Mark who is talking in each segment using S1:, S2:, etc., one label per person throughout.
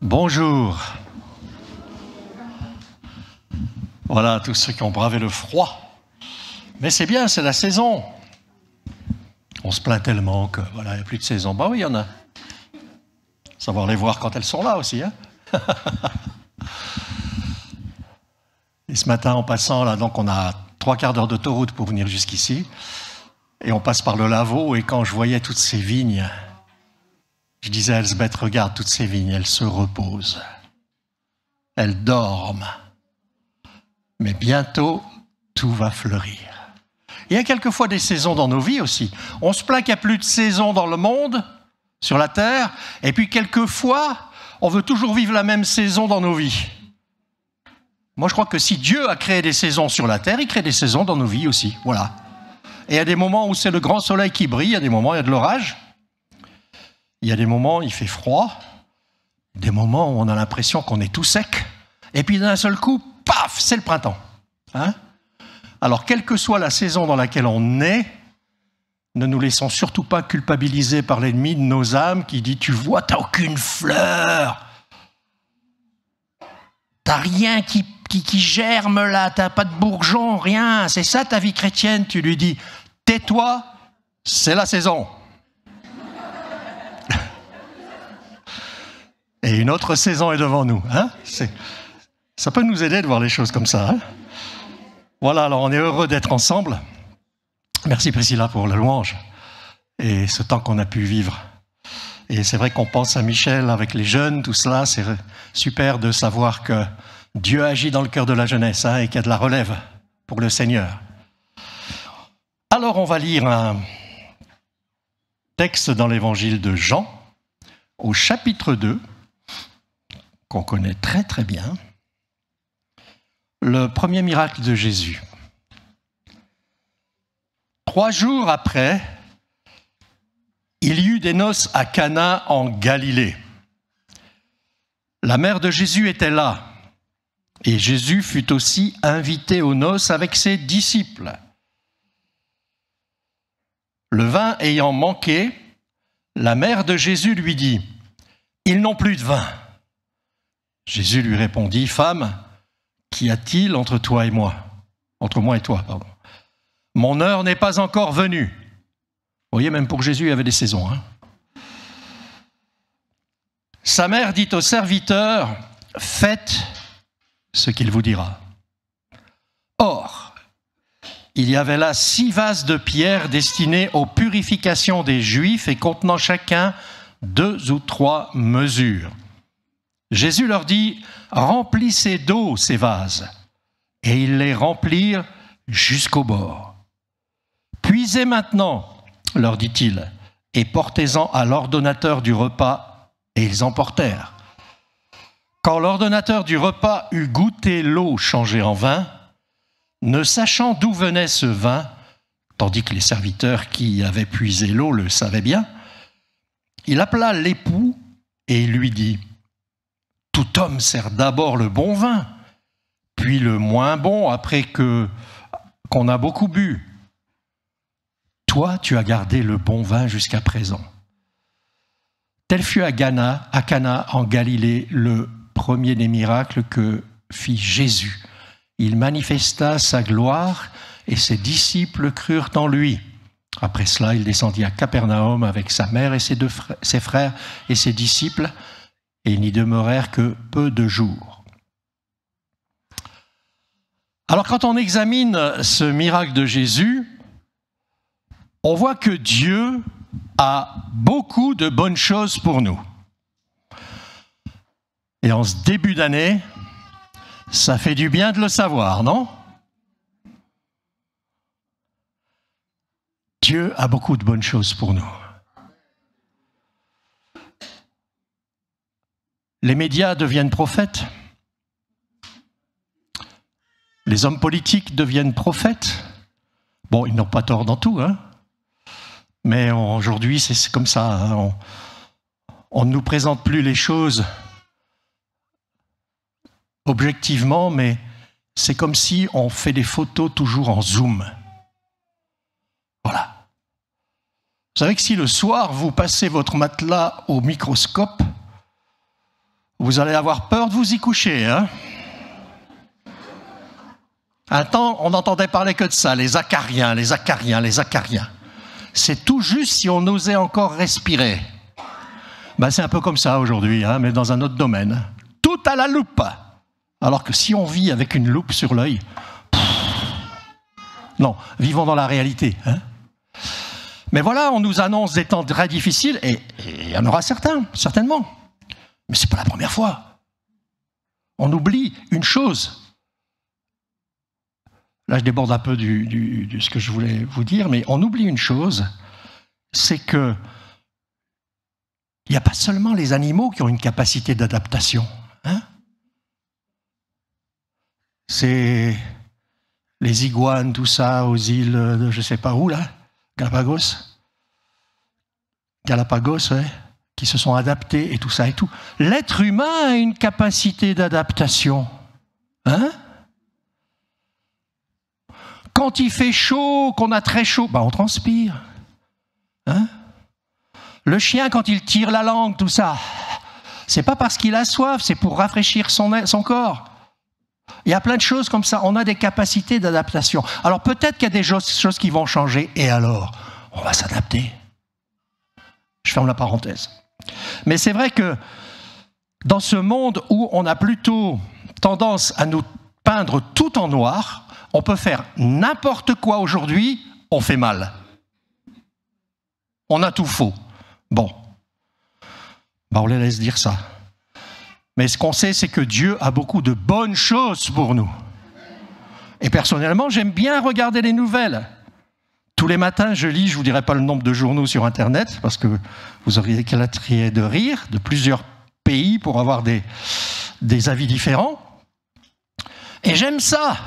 S1: Bonjour. Voilà tous ceux qui ont bravé le froid. Mais c'est bien, c'est la saison. On se plaint tellement que voilà, il n'y a plus de saison. Bah oui, il y en a. Savoir les voir quand elles sont là aussi, hein. Et ce matin, en passant là, donc on a 3/4 d'heure d'autoroute pour venir jusqu'ici, et on passe par le Lavaux. Et quand je voyais toutes ces vignes, je disais à Elsbeth, regarde toutes ces vignes, elles se reposent, elles dorment. Mais bientôt, tout va fleurir. Il y a quelquefois des saisons dans nos vies aussi. On se plaint qu'il n'y a plus de saison dans le monde, sur la terre, et puis quelquefois, on veut toujours vivre la même saison dans nos vies. Moi, je crois que si Dieu a créé des saisons sur la terre, il crée des saisons dans nos vies aussi. Voilà. Et il y a des moments où c'est le grand soleil qui brille, il y a des moments où il y a de l'orage. Il y a des moments où il fait froid, des moments où on a l'impression qu'on est tout sec. Et puis d'un seul coup, paf, c'est le printemps. Hein ? Alors, quelle que soit la saison dans laquelle on est, ne nous laissons surtout pas culpabiliser par l'ennemi de nos âmes qui dit « Tu vois, t'as aucune fleur, t'as rien qui germe là, t'as pas de bourgeon, rien. C'est ça ta vie chrétienne ?» Tu lui dis « Tais-toi, c'est la saison. » Et une autre saison est devant nous. Hein ? Ça peut nous aider de voir les choses comme ça. Hein ? Voilà, alors on est heureux d'être ensemble. Merci Priscilla pour la louange et ce temps qu'on a pu vivre. Et c'est vrai qu'on pense à Michel avec les jeunes, tout cela, c'est super de savoir que Dieu agit dans le cœur de la jeunesse, hein, et qu'il y a de la relève pour le Seigneur. Alors on va lire un texte dans l'évangile de Jean, au chapitre 2, qu'on connaît très très bien, le premier miracle de Jésus. 3 jours après, il y eut des noces à Cana en Galilée. La mère de Jésus était là, et Jésus fut aussi invité aux noces avec ses disciples. Le vin ayant manqué, la mère de Jésus lui dit « Ils n'ont plus de vin. » Jésus lui répondit « Femme, qu'y a-t-il entre toi et moi ? Entre moi et toi, pardon. Mon heure n'est pas encore venue. » Vous voyez, même pour Jésus, il y avait des saisons. Hein. Sa mère dit au serviteur « Faites ce qu'il vous dira. » Or, il y avait là 6 vases de pierre destinés aux purifications des Juifs et contenant chacun 2 ou 3 mesures. Jésus leur dit « Remplissez d'eau ces vases. » Et ils les remplirent jusqu'au bord. « Puisez maintenant, leur dit-il, et portez-en à l'ordonnateur du repas. » Et ils emportèrent. Quand l'ordonnateur du repas eut goûté l'eau changée en vin, ne sachant d'où venait ce vin, tandis que les serviteurs qui avaient puisé l'eau le savaient bien, il appela l'époux et lui dit « Tout homme sert d'abord le bon vin, puis le moins bon après qu'on a beaucoup bu. Toi, tu as gardé le bon vin jusqu'à présent. » Tel fut à Cana, en Galilée, le premier des miracles que fit Jésus. Il manifesta sa gloire et ses disciples crurent en lui. Après cela, il descendit à Capernaum avec sa mère et ses frères et ses disciples, et ils n'y demeurèrent que peu de jours. Alors, quand on examine ce miracle de Jésus, on voit que Dieu a beaucoup de bonnes choses pour nous. Et en ce début d'année, ça fait du bien de le savoir, non ? Dieu a beaucoup de bonnes choses pour nous. Les médias deviennent prophètes. Les hommes politiques deviennent prophètes. Bon, ils n'ont pas tort dans tout, hein ? Mais aujourd'hui, c'est comme ça. Hein. On ne nous présente plus les choses objectivement, mais c'est comme si on fait des photos toujours en zoom. Voilà. Vous savez que si le soir, vous passez votre matelas au microscope, Vous allez avoir peur de vous y coucher, hein? Un temps, on n'entendait parler que de ça, les acariens, les acariens, les acariens. C'est tout juste si on osait encore respirer. Ben, c'est un peu comme ça aujourd'hui, hein, mais dans un autre domaine. Tout à la loupe. Alors que si on vit avec une loupe sur l'œil, non, vivons dans la réalité. Hein. Mais voilà, on nous annonce des temps très difficiles, et il y en aura certains, certainement. Mais ce n'est pas la première fois. On oublie une chose. Là, je déborde un peu de ce que je voulais vous dire, mais on oublie une chose, c'est que il n'y a pas seulement les animaux qui ont une capacité d'adaptation. Hein? C'est les iguanes, tout ça, aux îles de je ne sais pas où, là, Galapagos, ouais, qui se sont adaptés et tout ça et tout. L'être humain a une capacité d'adaptation. Hein? Quand il fait chaud, qu'on a très chaud, ben on transpire. Hein? Le chien, quand il tire la langue, tout ça, c'est pas parce qu'il a soif, c'est pour rafraîchir son corps. Il y a plein de choses comme ça. On a des capacités d'adaptation. Alors peut-être qu'il y a des choses qui vont changer, et alors, on va s'adapter. Je ferme la parenthèse. Mais c'est vrai que dans ce monde où on a plutôt tendance à nous peindre tout en noir, on peut faire n'importe quoi aujourd'hui, on fait mal. On a tout faux. Bon, ben on les laisse dire ça. Mais ce qu'on sait, c'est que Dieu a beaucoup de bonnes choses pour nous. Et personnellement, j'aime bien regarder les nouvelles. Tous les matins, je lis, je ne vous dirai pas le nombre de journaux sur Internet, parce que vous auriez éclaté de rire, de plusieurs pays pour avoir des avis différents. Et j'aime ça.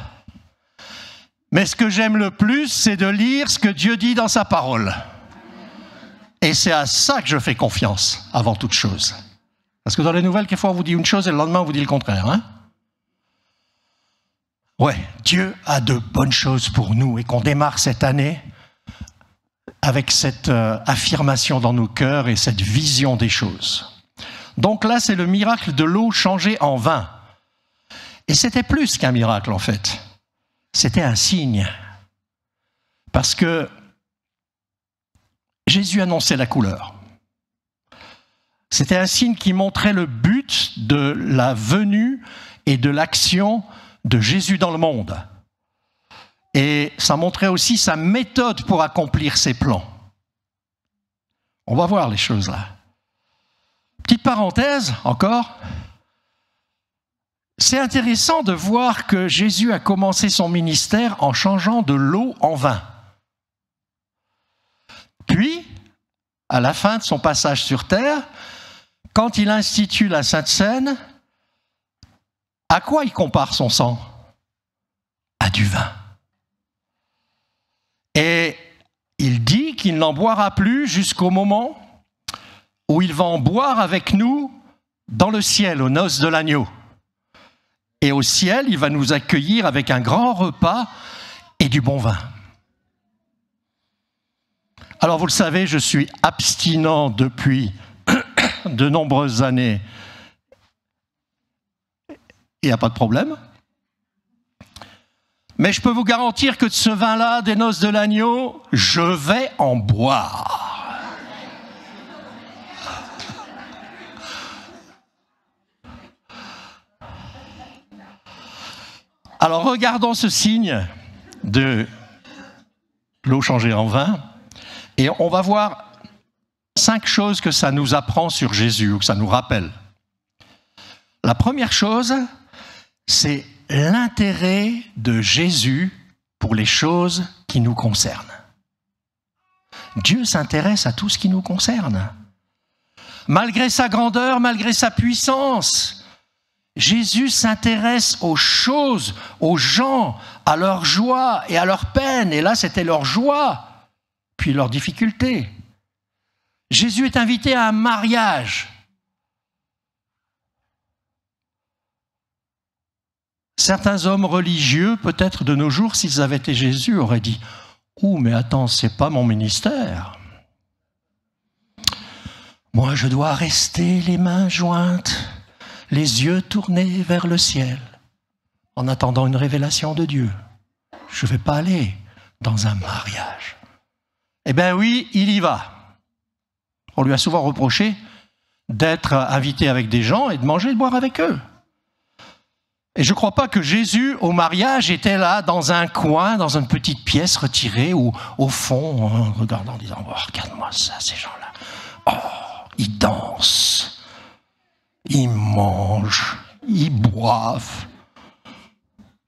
S1: Mais ce que j'aime le plus, c'est de lire ce que Dieu dit dans sa parole. Et c'est à ça que je fais confiance, avant toute chose. Parce que dans les nouvelles, quelquefois, on vous dit une chose et le lendemain, on vous dit le contraire. Hein? Ouais, Dieu a de bonnes choses pour nous et qu'on démarre cette année avec cette affirmation dans nos cœurs et cette vision des choses. Donc là, c'est le miracle de l'eau changée en vin. Et c'était plus qu'un miracle, en fait. C'était un signe. Parce que Jésus annonçait la couleur. C'était un signe qui montrait le but de la venue et de l'action de Jésus dans le monde. Et ça montrait aussi sa méthode pour accomplir ses plans. On va voir les choses là. Petite parenthèse encore. C'est intéressant de voir que Jésus a commencé son ministère en changeant de l'eau en vin. Puis, à la fin de son passage sur terre, quand il institue la Sainte Seine, à quoi il compare son sang? À du vin. Et il dit qu'il n'en boira plus jusqu'au moment où il va en boire avec nous dans le ciel, aux noces de l'agneau. Et au ciel, il va nous accueillir avec un grand repas et du bon vin. Alors vous le savez, je suis abstinent depuis de nombreuses années. Il n'y a pas de problème. Mais je peux vous garantir que de ce vin-là, des noces de l'agneau, je vais en boire. Alors regardons ce signe de l'eau changée en vin. Et on va voir 5 choses que ça nous apprend sur Jésus, ou que ça nous rappelle. La première chose, c'est l'intérêt de Jésus pour les choses qui nous concernent. Dieu s'intéresse à tout ce qui nous concerne. Malgré sa grandeur, malgré sa puissance, Jésus s'intéresse aux choses, aux gens, à leur joie et à leur peine. Et là, c'était leur joie, puis leurs difficultés. Jésus est invité à un mariage. Certains hommes religieux, peut-être de nos jours, s'ils avaient été Jésus, auraient dit « Ouh, mais attends, c'est pas mon ministère. Moi, je dois rester les mains jointes, les yeux tournés vers le ciel, en attendant une révélation de Dieu. Je ne vais pas aller dans un mariage. Eh bien oui, il y va. On lui a souvent reproché d'être invité avec des gens et de manger et de boire avec eux. Et je ne crois pas que Jésus, au mariage, était là, dans un coin, dans une petite pièce retirée, ou au fond, en regardant, en disant « Oh, regarde-moi ça, ces gens-là. Oh, ils dansent, ils mangent, ils boivent.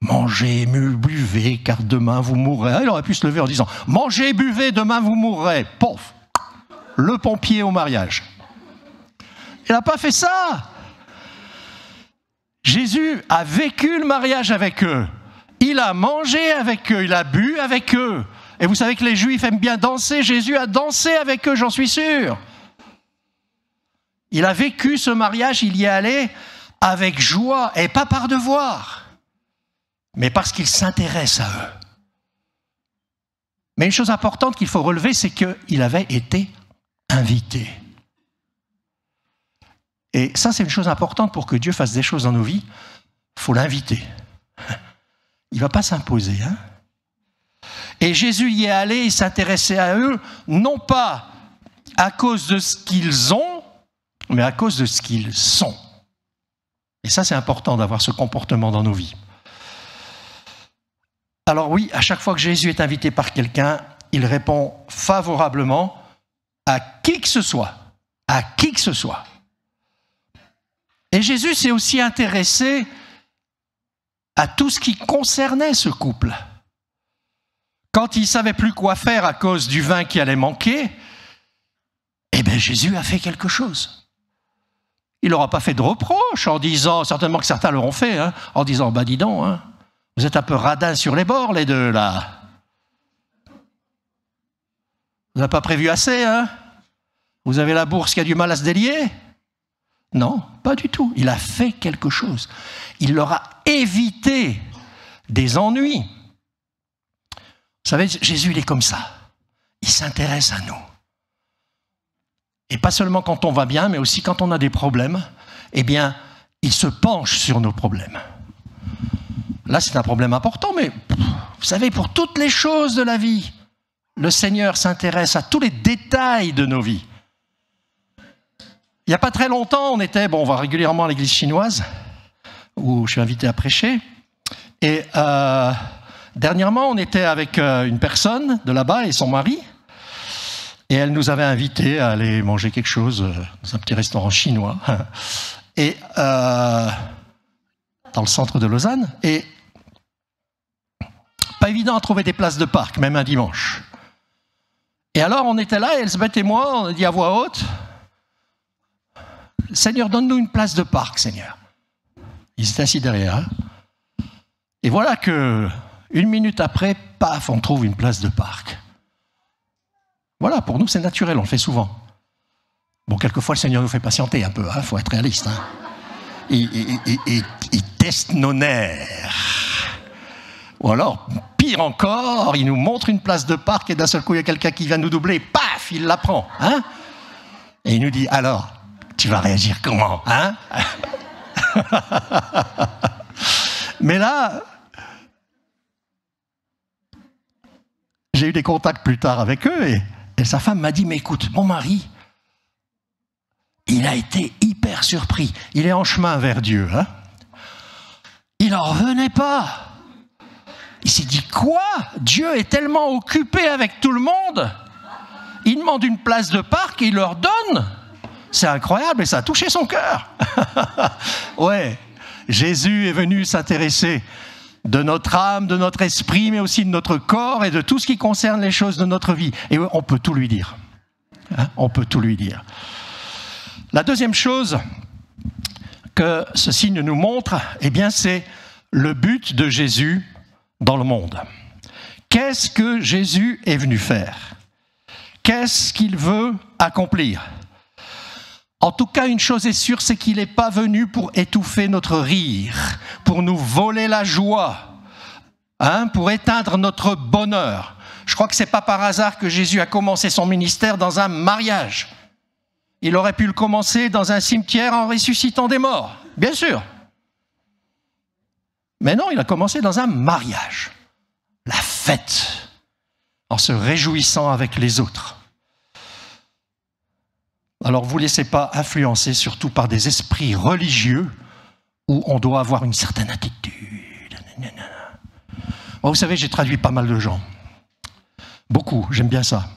S1: Mangez, buvez, car demain vous mourrez. » Il aurait pu se lever en disant « Mangez, buvez, demain vous mourrez. » Pouf, le pompier au mariage. Il n'a pas fait ça. Jésus a vécu le mariage avec eux. Il a mangé avec eux, il a bu avec eux. Et vous savez que les Juifs aiment bien danser. Jésus a dansé avec eux, j'en suis sûr. Il a vécu ce mariage, il y est allé avec joie, et pas par devoir, mais parce qu'il s'intéresse à eux. Mais une chose importante qu'il faut relever, c'est qu'il avait été invité. Et ça, c'est une chose importante pour que Dieu fasse des choses dans nos vies. Il faut l'inviter. Il ne va pas s'imposer. Hein? Et Jésus y est allé, il s'intéressait à eux, non pas à cause de ce qu'ils ont, mais à cause de ce qu'ils sont. Et ça, c'est important d'avoir ce comportement dans nos vies. Alors oui, à chaque fois que Jésus est invité par quelqu'un, il répond favorablement à qui que ce soit. À qui que ce soit. Et Jésus s'est aussi intéressé à tout ce qui concernait ce couple. Quand il ne savait plus quoi faire à cause du vin qui allait manquer, eh bien Jésus a fait quelque chose. Il n'aura pas fait de reproche en disant, certainement que certains l'auront fait, hein, en disant, bah dis donc, hein, vous êtes un peu radins sur les bords les deux là. Vous n'avez pas prévu assez, hein? Vous avez la bourse qui a du mal à se délier? Non, pas du tout. Il a fait quelque chose. Il leur a évité des ennuis. Vous savez, Jésus, il est comme ça. Il s'intéresse à nous. Et pas seulement quand on va bien, mais aussi quand on a des problèmes, eh bien, il se penche sur nos problèmes. Là, c'est un problème important, mais vous savez, pour toutes les choses de la vie, le Seigneur s'intéresse à tous les détails de nos vies. Il n'y a pas très longtemps, on va régulièrement à l'église chinoise, où je suis invité à prêcher. Et dernièrement, on était avec une personne de là-bas et son mari. Et elle nous avait invités à aller manger quelque chose dans un petit restaurant chinois. Et dans le centre de Lausanne. Et pas évident à trouver des places de parc, même un dimanche. Et alors, on était là, et Elisabeth et moi, on a dit à voix haute, « Seigneur, donne-nous une place de parc, Seigneur. » Ils étaient assis derrière. Hein. Et voilà que, une minute après, paf, on trouve une place de parc. Voilà, pour nous, c'est naturel, on le fait souvent. Bon, quelquefois, le Seigneur nous fait patienter un peu, il faut être réaliste. Hein. Il teste nos nerfs. Ou alors, pire encore, il nous montre une place de parc et d'un seul coup, il y a quelqu'un qui vient nous doubler, paf, il la prend. Hein. Et il nous dit, alors, tu vas réagir comment, hein? Mais là, j'ai eu des contacts plus tard avec eux et sa femme m'a dit, mais écoute, mon mari, il a été hyper surpris. Il est en chemin vers Dieu. Hein? Il n'en revenait pas. Il s'est dit, quoi? Dieu est tellement occupé avec tout le monde. Il demande une place de parc et il leur donne. C'est incroyable et ça a touché son cœur. Ouais, Jésus est venu s'intéresser de notre âme, de notre esprit, mais aussi de notre corps et de tout ce qui concerne les choses de notre vie. Et on peut tout lui dire. Hein? On peut tout lui dire. La deuxième chose que ce signe nous montre, eh bien, c'est le but de Jésus dans le monde. Qu'est-ce que Jésus est venu faire? Qu'est-ce qu'il veut accomplir? En tout cas, une chose est sûre, c'est qu'il n'est pas venu pour étouffer notre rire, pour nous voler la joie, hein, pour éteindre notre bonheur. Je crois que ce n'est pas par hasard que Jésus a commencé son ministère dans un mariage. Il aurait pu le commencer dans un cimetière en ressuscitant des morts. Bien sûr. Mais non, il a commencé dans un mariage. La fête, en se réjouissant avec les autres. Alors, vous ne laissez pas influencer, surtout par des esprits religieux, où on doit avoir une certaine attitude. Moi, vous savez, j'ai traduit pas mal de gens. Beaucoup, j'aime bien ça.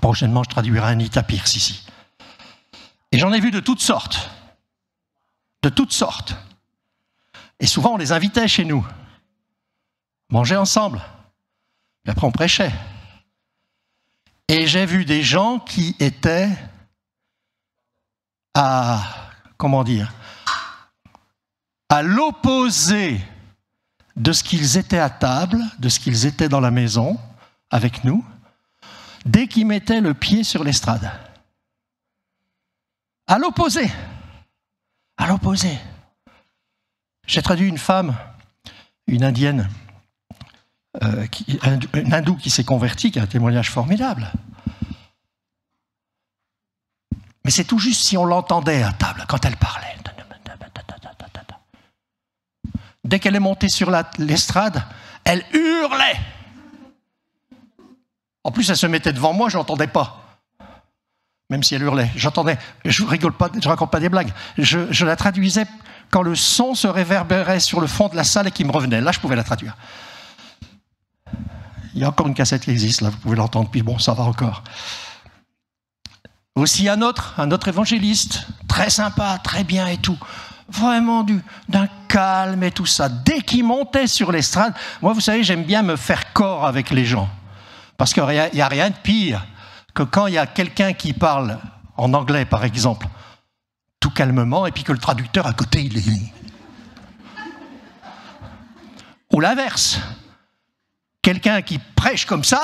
S1: Prochainement, je traduirai Anita Pierce ici. Et j'en ai vu de toutes sortes. De toutes sortes. Et souvent, on les invitait chez nous. Manger ensemble. Et après, on prêchait. Et j'ai vu des gens qui étaient à l'opposé de ce qu'ils étaient à table, de ce qu'ils étaient dans la maison, avec nous, dès qu'ils mettaient le pied sur l'estrade. À l'opposé. À l'opposé. J'ai traduit une femme, une indienne, une hindoue qui s'est convertie, qui a un témoignage formidable. Mais c'est tout juste si on l'entendait à table, quand elle parlait. Dès qu'elle est montée sur l'estrade, elle hurlait. En plus, elle se mettait devant moi, je n'entendais pas. Même si elle hurlait. J'entendais, je rigole pas, je raconte pas des blagues. Je la traduisais quand le son se réverbérait sur le fond de la salle et qui me revenait. Là, je pouvais la traduire. Il y a encore une cassette qui existe, là, vous pouvez l'entendre, puis bon, ça va encore. Aussi un autre évangéliste, très sympa, très bien et tout. Vraiment d'un calme et tout ça. Dès qu'il montait sur l'estrade, moi, vous savez, j'aime bien me faire corps avec les gens. Parce qu'il n'y a rien de pire que quand il y a quelqu'un qui parle en anglais, par exemple, tout calmement, et puis que le traducteur à côté, il est... Ou l'inverse. Quelqu'un qui prêche comme ça,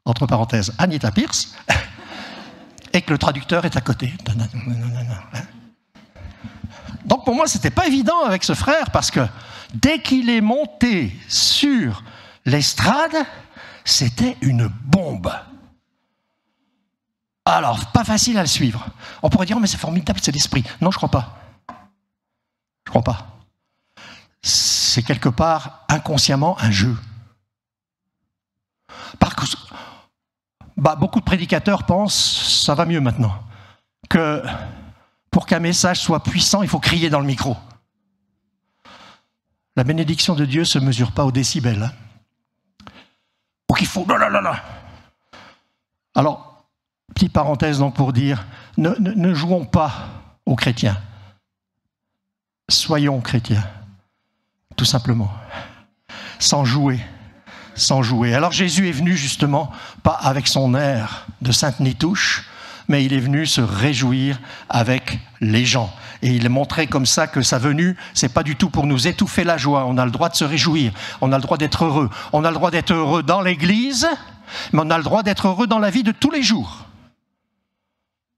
S1: entre parenthèses, Anita Pierce, et que le traducteur est à côté. Donc pour moi, ce n'était pas évident avec ce frère, parce que dès qu'il est monté sur l'estrade, c'était une bombe. Alors, pas facile à le suivre. On pourrait dire, oh, mais c'est formidable, c'est l'esprit. Non, je ne crois pas. Je ne crois pas. C'est quelque part, inconsciemment, un jeu. Beaucoup de prédicateurs pensent, ça va mieux maintenant, que pour qu'un message soit puissant, il faut crier dans le micro. La bénédiction de Dieu ne se mesure pas au décibel. Hein. Ou qu'il faut... Alors, petite parenthèse donc pour dire, ne jouons pas aux chrétiens. Soyons chrétiens, tout simplement. Sans jouer. Sans jouer. Alors Jésus est venu justement, pas avec son air de Sainte Nitouche, mais il est venu se réjouir avec les gens. Et il montrait comme ça que sa venue, c'est pas du tout pour nous étouffer la joie. On a le droit de se réjouir, on a le droit d'être heureux. On a le droit d'être heureux dans l'Église, mais on a le droit d'être heureux dans la vie de tous les jours.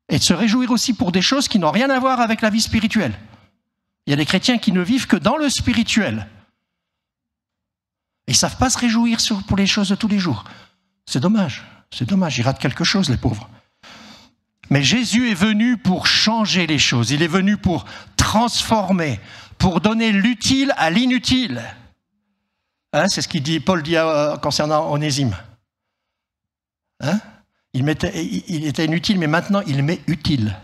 S1: Et de se réjouir aussi pour des choses qui n'ont rien à voir avec la vie spirituelle. Il y a des chrétiens qui ne vivent que dans le spirituel. Ils ne savent pas se réjouir pour les choses de tous les jours. C'est dommage, ils ratent quelque chose, les pauvres. Mais Jésus est venu pour changer les choses. Il est venu pour transformer, pour donner l'utile à l'inutile. Hein, c'est ce qu'il Paul dit concernant Onésime. Hein, il était inutile, mais maintenant il met utile.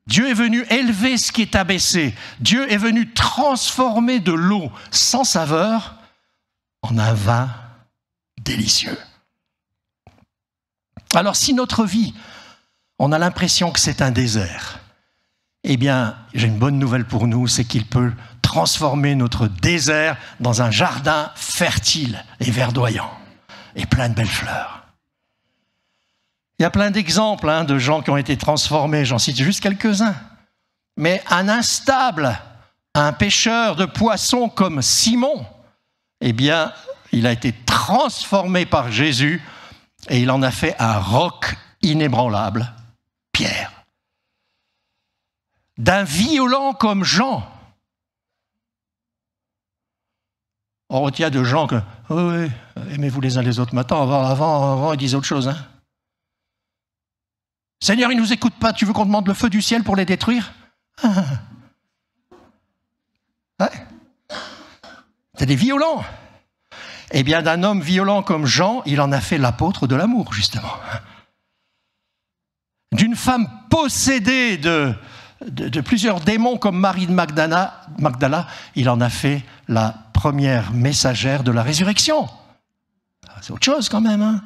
S1: Dieu est venu élever ce qui est abaissé. Dieu est venu transformer de l'eau sans saveur en un vin délicieux. Alors si notre vie, on a l'impression que c'est un désert, eh bien, j'ai une bonne nouvelle pour nous, c'est qu'il peut transformer notre désert dans un jardin fertile et verdoyant et plein de belles fleurs. Il y a plein d'exemples de gens qui ont été transformés, j'en cite juste quelques-uns. Mais un instable, un pêcheur de poissons comme Simon, eh bien, il a été transformé par Jésus et il en a fait un roc inébranlable, Pierre. D'un violent comme Jean. On retient de gens que, oh oui, aimez-vous les uns les autres. Maintenant, avant ils disaient autre chose, hein. Seigneur, ils ne nous écoutent pas, tu veux qu'on demande le feu du ciel pour les détruire? Ouais. C'est des violents. Eh bien, d'un homme violent comme Jean, il en a fait l'apôtre de l'amour, justement. D'une femme possédée de plusieurs démons comme Marie de Magdala, il en a fait la première messagère de la résurrection. C'est autre chose quand même, hein?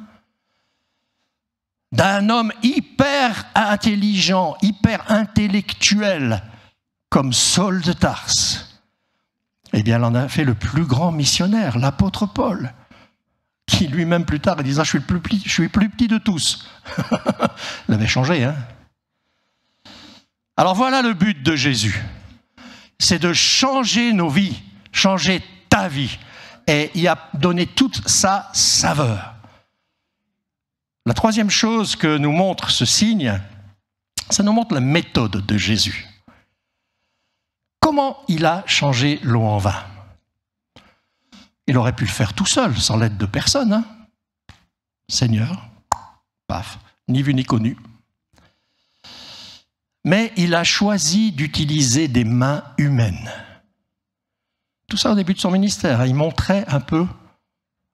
S1: D'un homme hyper intelligent, hyper intellectuel, comme Saul de Tarse, eh bien, il en a fait le plus grand missionnaire, l'apôtre Paul, qui lui-même plus tard, il disait, je suis plus petit de tous. Il avait changé, hein? Alors voilà le but de Jésus, c'est de changer nos vies, changer ta vie, et il a donné toute sa saveur. La troisième chose que nous montre ce signe, ça nous montre la méthode de Jésus. Comment il a changé l'eau en vin? Il aurait pu le faire tout seul, sans l'aide de personne. Hein? Seigneur, paf, ni vu ni connu. Mais il a choisi d'utiliser des mains humaines. Tout ça au début de son ministère, il montrait un peu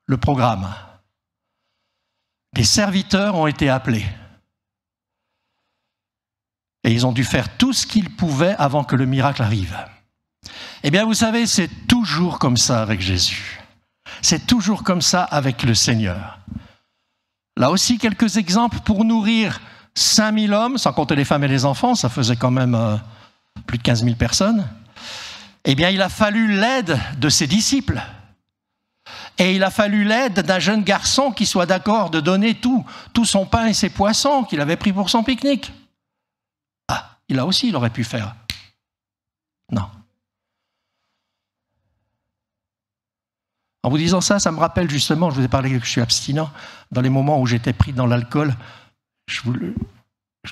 S1: le programme. Des serviteurs ont été appelés. Et ils ont dû faire tout ce qu'ils pouvaient avant que le miracle arrive. Eh bien, vous savez, c'est toujours comme ça avec Jésus. C'est toujours comme ça avec le Seigneur. Là aussi, quelques exemples pour nourrir 5000 hommes, sans compter les femmes et les enfants, ça faisait quand même plus de 15 000 personnes. Eh bien, il a fallu l'aide de ses disciples. Et il a fallu l'aide d'un jeune garçon qui soit d'accord de donner tout son pain et ses poissons qu'il avait pris pour son pique-nique. Ah, il aurait pu faire. Non. En vous disant ça, ça me rappelle justement, je vous ai parlé que je suis abstinent, dans les moments où j'étais pris dans l'alcool, je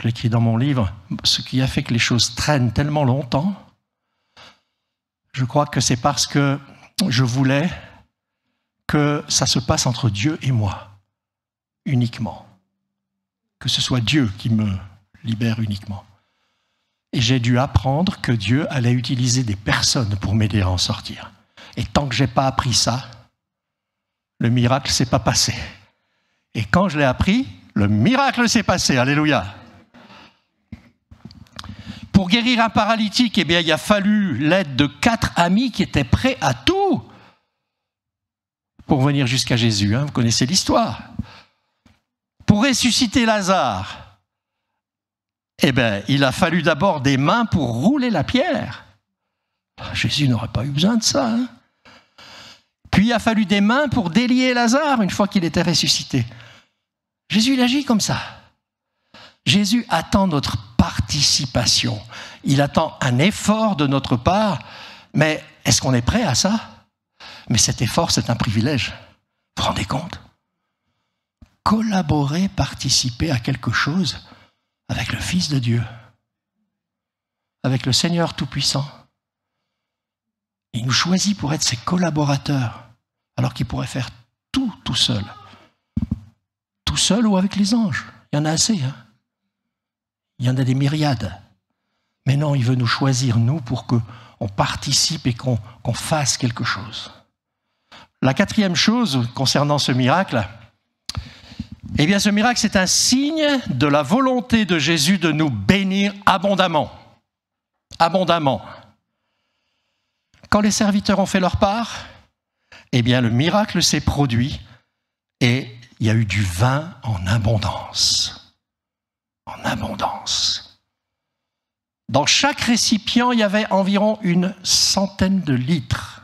S1: l'écris dans mon livre, ce qui a fait que les choses traînent tellement longtemps, je crois que c'est parce que je voulais que ça se passe entre Dieu et moi, uniquement. Que ce soit Dieu qui me libère uniquement. Et j'ai dû apprendre que Dieu allait utiliser des personnes pour m'aider à en sortir. Et tant que je n'ai pas appris ça, le miracle ne s'est pas passé. Et quand je l'ai appris, le miracle s'est passé. Alléluia. Pour guérir un paralytique, eh bien, il a fallu l'aide de 4 amis qui étaient prêts à tout pour venir jusqu'à Jésus. Hein, vous connaissez l'histoire. Pour ressusciter Lazare, eh bien, il a fallu d'abord des mains pour rouler la pierre. Jésus n'aurait pas eu besoin de ça. Hein. Puis il a fallu des mains pour délier Lazare une fois qu'il était ressuscité. Jésus, il agit comme ça. Jésus attend notre participation. Il attend un effort de notre part. Mais est-ce qu'on est prêt à ça? Mais cet effort, c'est un privilège. Vous vous rendez compte? Collaborer, participer à quelque chose avec le Fils de Dieu, avec le Seigneur Tout-Puissant. Il nous choisit pour être ses collaborateurs, alors qu'il pourrait faire tout seul. Tout seul ou avec les anges. Il y en a assez. Hein? Il y en a des myriades. Mais non, il veut nous choisir, nous, pour qu'on participe et qu'on fasse quelque chose. La 4e chose concernant ce miracle, eh bien, ce miracle, c'est un signe de la volonté de Jésus de nous bénir abondamment. Abondamment. Quand les serviteurs ont fait leur part, eh bien, le miracle s'est produit et il y a eu du vin en abondance. En abondance. Dans chaque récipient, il y avait environ 100 de litres.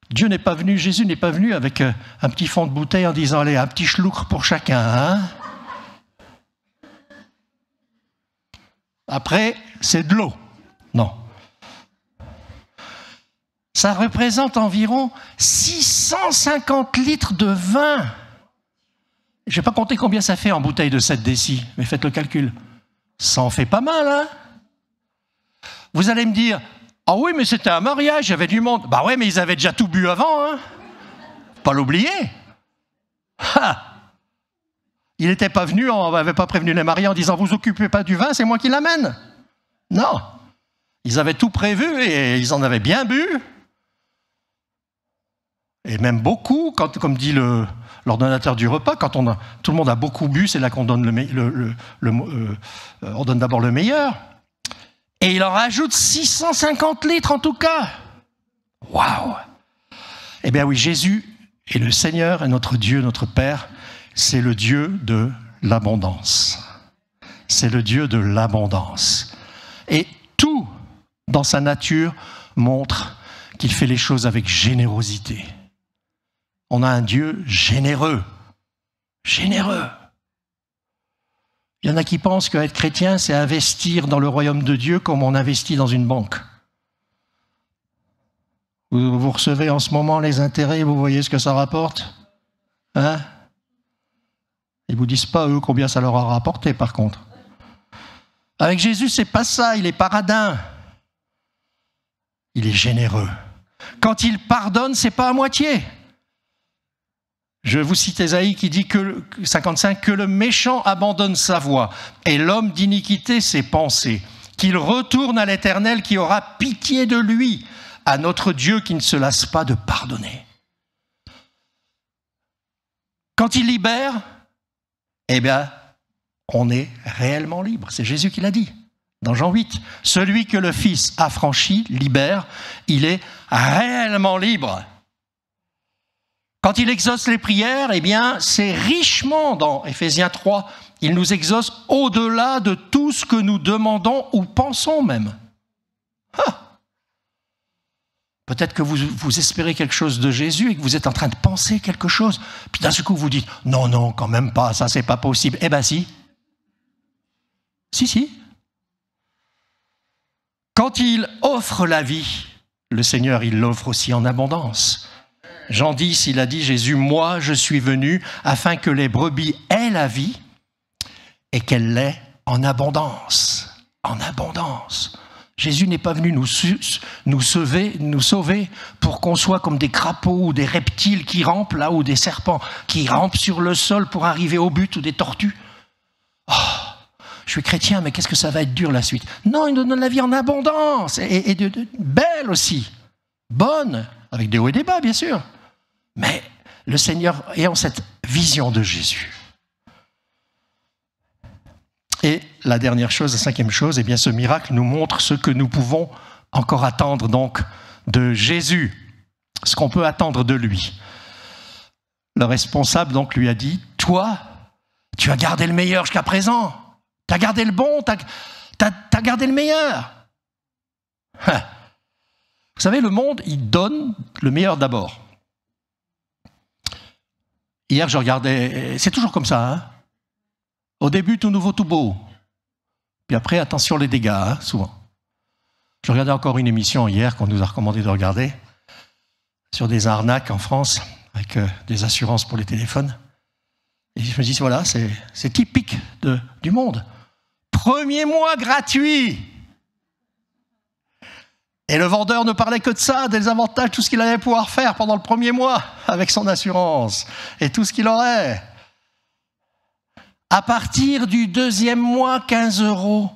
S1: Jésus n'est pas venu avec un petit fond de bouteille en disant, allez, un petit schloucre pour chacun. Hein? Après, c'est de l'eau. Non. Ça représente environ 650 litres de vin. Je ne vais pas compter combien ça fait en bouteille de 7 décis, mais faites le calcul. Ça en fait pas mal, hein? Vous allez me dire, ah oui, mais c'était un mariage, il y avait du monde. Bah ouais, mais ils avaient déjà tout bu avant, hein? Pas l'oublier. Ah, il n'était pas venu, on n'avait pas prévenu les mariés en disant « Vous occupez pas du vin, c'est moi qui l'amène ». Non, ils avaient tout prévu et ils en avaient bien bu. Et même beaucoup, comme dit l'ordonnateur du repas, quand tout le monde a beaucoup bu, c'est là qu'on donne on donne d'abord le meilleur. Et il en rajoute 650 litres en tout cas. Waouh! Eh bien oui, Jésus est le Seigneur et notre Dieu, notre Père, c'est le Dieu de l'abondance. C'est le Dieu de l'abondance. Et tout dans sa nature montre qu'il fait les choses avec générosité. On a un Dieu généreux. Généreux. Il y en a qui pensent qu'être chrétien, c'est investir dans le royaume de Dieu comme on investit dans une banque. Vous recevez en ce moment les intérêts, vous voyez ce que ça rapporte? Hein? Ils ne vous disent pas, eux, combien ça leur a rapporté, par contre. Avec Jésus, c'est pas ça, il est paradin. Il est généreux. Quand il pardonne, c'est pas à moitié. Je vous cite Ésaïe qui dit 55 que le méchant abandonne sa voie et l'homme d'iniquité ses pensées, qu'il retourne à l'Éternel qui aura pitié de lui, à notre Dieu qui ne se lasse pas de pardonner. Quand il libère, eh bien, on est réellement libre. C'est Jésus qui l'a dit dans Jean 8. Celui que le Fils affranchit, libère, il est réellement libre. Quand il exauce les prières, eh bien, c'est richement dans Éphésiens 3. Il nous exauce au-delà de tout ce que nous demandons ou pensons même. Ah. Peut-être que vous espérez quelque chose de Jésus et que vous êtes en train de penser quelque chose. Puis d'un seul coup, vous dites, non, non, quand même pas, ça, c'est pas possible. Eh bien, si. Si. Quand il offre la vie, le Seigneur, il l'offre aussi en abondance. Jean 10, il a dit, Jésus, moi, je suis venu afin que les brebis aient la vie et qu'elle l'ait en abondance. En abondance. Jésus n'est pas venu nous sauver pour qu'on soit comme des crapauds ou des reptiles qui rampent là, ou des serpents qui rampent sur le sol pour arriver au but, ou des tortues. Oh, je suis chrétien, mais qu'est-ce que ça va être dur la suite? Non, il nous donne la vie en abondance et belle aussi. Bonne, avec des hauts et des bas, bien sûr. Mais le Seigneur ayant cette vision de Jésus. Et la dernière chose, la cinquième chose, eh bien ce miracle nous montre ce que nous pouvons encore attendre donc de Jésus, ce qu'on peut attendre de lui. Le responsable donc lui a dit, toi, tu as gardé le meilleur jusqu'à présent, tu as gardé le bon, tu as gardé le meilleur. Vous savez, le monde, il donne le meilleur d'abord. Hier, je regardais, c'est toujours comme ça, hein. Au début, tout nouveau, tout beau. Puis après, attention les dégâts, hein, souvent. Je regardais encore une émission hier qu'on nous a recommandé de regarder sur des arnaques en France avec des assurances pour les téléphones. Et je me dis, voilà, c'est typique du monde. Premier mois gratuit. Et le vendeur ne parlait que de ça, des avantages, tout ce qu'il allait pouvoir faire pendant le premier mois avec son assurance et tout ce qu'il aurait. À partir du deuxième mois, 15 €.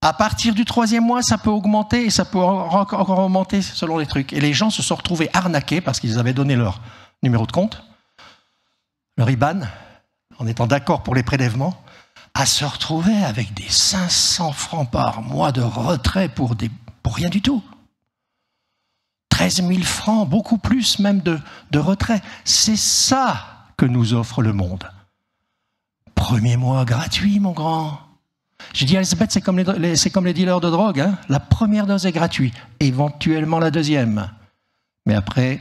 S1: À partir du troisième mois, ça peut augmenter et ça peut encore augmenter selon les trucs. Et les gens se sont retrouvés arnaqués parce qu'ils avaient donné leur numéro de compte, leur IBAN, en étant d'accord pour les prélèvements, à se retrouver avec des 500 francs par mois de retrait pour rien du tout. 13 000 francs, beaucoup plus même de retrait. C'est ça que nous offre le monde. Premier mois gratuit, mon grand. J'ai dit à Elisabeth, c'est comme les dealers de drogue. Hein. La première dose est gratuite, éventuellement la deuxième. Mais après,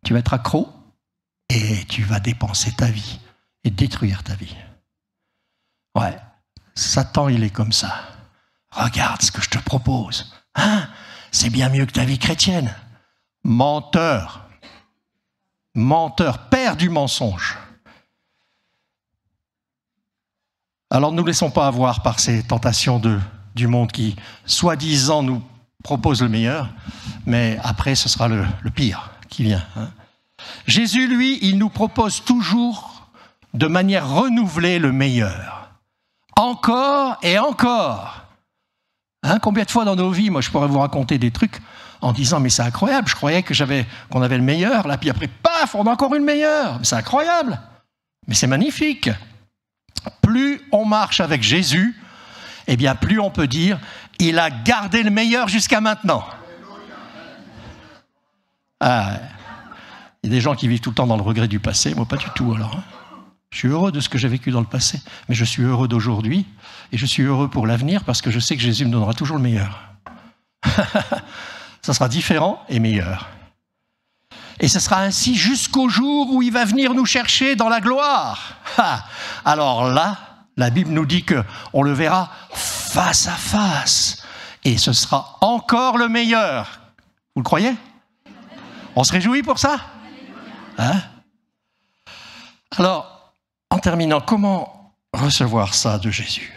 S1: tu vas être accro et tu vas dépenser ta vie et détruire ta vie. Ouais, Satan, il est comme ça. Regarde ce que je te propose. Hein? C'est bien mieux que ta vie chrétienne. Menteur. Menteur, père du mensonge. Alors ne nous laissons pas avoir par ces tentations du monde qui, soi-disant, nous propose le meilleur, mais après ce sera le pire qui vient. Hein. Jésus, lui, il nous propose toujours de manière renouvelée le meilleur. Encore et encore. Hein, combien de fois dans nos vies, moi je pourrais vous raconter des trucs en disant mais c'est incroyable, je croyais qu'on avait le meilleur, là puis après paf, on a encore une meilleure. C'est incroyable, mais c'est magnifique. Plus on marche avec Jésus, eh bien plus on peut dire il a gardé le meilleur jusqu'à maintenant. Ah, il y a des gens qui vivent tout le temps dans le regret du passé, moi pas du tout alors. Hein. Je suis heureux de ce que j'ai vécu dans le passé, mais je suis heureux d'aujourd'hui et je suis heureux pour l'avenir parce que je sais que Jésus me donnera toujours le meilleur. Ça sera différent et meilleur. Et ce sera ainsi jusqu'au jour où il va venir nous chercher dans la gloire. Alors là, la Bible nous dit qu'on le verra face à face et ce sera encore le meilleur. Vous le croyez ? On se réjouit pour ça ? Hein ? Alors, en terminant, comment recevoir ça de Jésus ?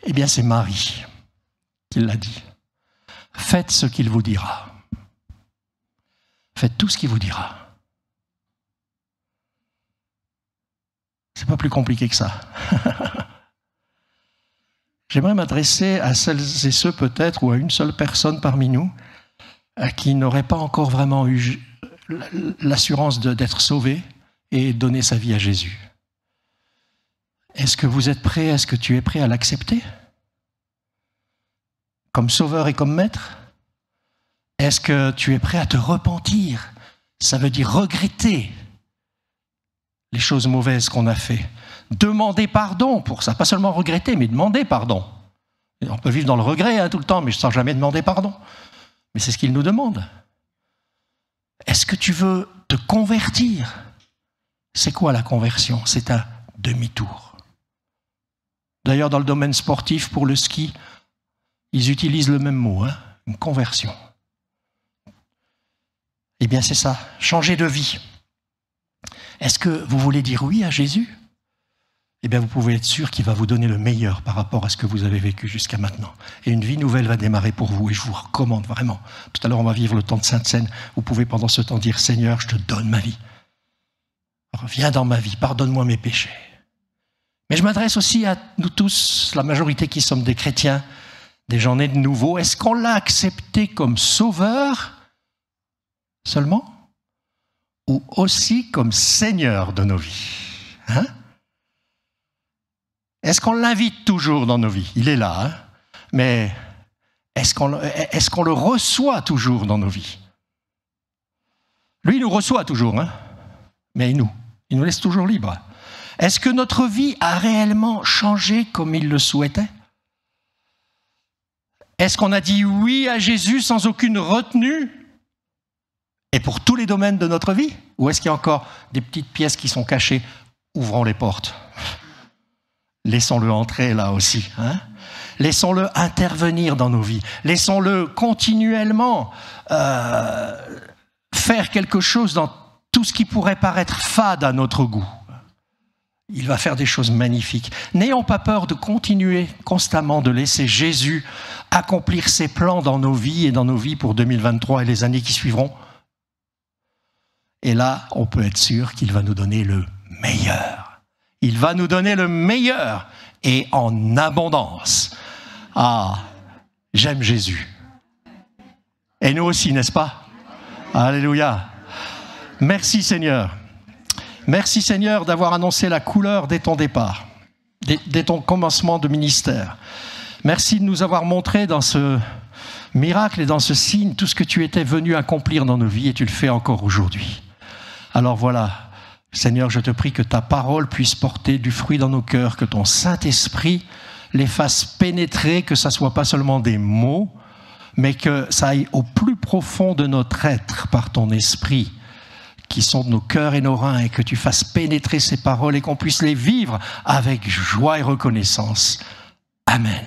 S1: Eh bien, c'est Marie qui l'a dit. Faites ce qu'il vous dira. Faites tout ce qu'il vous dira. C'est pas plus compliqué que ça. J'aimerais m'adresser à celles et ceux peut-être, ou à une seule personne parmi nous, qui n'aurait pas encore vraiment eu l'assurance d'être sauvé et donner sa vie à Jésus. Est-ce que vous êtes prêt, est-ce que tu es prêt à l'accepter ? Comme sauveur et comme maître ? Est-ce que tu es prêt à te repentir ? Ça veut dire regretter les choses mauvaises qu'on a fait. Demander pardon pour ça, pas seulement regretter, mais demander pardon. On peut vivre dans le regret tout le temps, mais sans jamais demander pardon. Mais c'est ce qu'il nous demande. Est-ce que tu veux te convertir ? C'est quoi la conversion ? C'est un demi-tour. D'ailleurs, dans le domaine sportif, pour le ski, ils utilisent le même mot, une conversion. Eh bien, c'est ça, changer de vie. Est-ce que vous voulez dire oui à Jésus ? Eh bien, vous pouvez être sûr qu'il va vous donner le meilleur par rapport à ce que vous avez vécu jusqu'à maintenant. Et une vie nouvelle va démarrer pour vous. Et je vous recommande vraiment. Tout à l'heure, on va vivre le temps de Sainte Seine. Vous pouvez pendant ce temps dire « Seigneur, je te donne ma vie. Viens dans ma vie, pardonne-moi mes péchés. » Mais je m'adresse aussi à nous tous, la majorité qui sommes des chrétiens, des gens nés de nouveau. Est-ce qu'on l'a accepté comme sauveur seulement ? Ou aussi comme Seigneur de nos vies ? Est-ce qu'on l'invite toujours dans nos vies ? Il est là, mais est-ce qu'on le reçoit toujours dans nos vies ? Lui, il nous reçoit toujours, mais il nous laisse toujours libres. Est-ce que notre vie a réellement changé comme il le souhaitait ? Est-ce qu'on a dit oui à Jésus sans aucune retenue ? Et pour tous les domaines de notre vie ? Ou est-ce qu'il y a encore des petites pièces qui sont cachées ? Ouvrons les portes. Laissons-le entrer là aussi. Laissons-le intervenir dans nos vies. Laissons-le continuellement faire quelque chose dans tout ce qui pourrait paraître fade à notre goût. Il va faire des choses magnifiques. N'ayons pas peur de continuer constamment de laisser Jésus accomplir ses plans dans nos vies et dans nos vies pour 2023 et les années qui suivront. Et là, on peut être sûr qu'il va nous donner le meilleur. Il va nous donner le meilleur et en abondance. Ah, j'aime Jésus. Et nous aussi, n'est-ce pas ? Alléluia. Merci Seigneur. Merci Seigneur d'avoir annoncé la couleur dès ton départ, dès ton commencement de ministère. Merci de nous avoir montré dans ce miracle et dans ce signe tout ce que tu étais venu accomplir dans nos vies et tu le fais encore aujourd'hui. Alors voilà, Seigneur, je te prie que ta parole puisse porter du fruit dans nos cœurs, que ton Saint-Esprit les fasse pénétrer, que ça ne soit pas seulement des mots, mais que ça aille au plus profond de notre être par ton esprit, qui sont nos cœurs et nos reins, et que tu fasses pénétrer ces paroles et qu'on puisse les vivre avec joie et reconnaissance. Amen.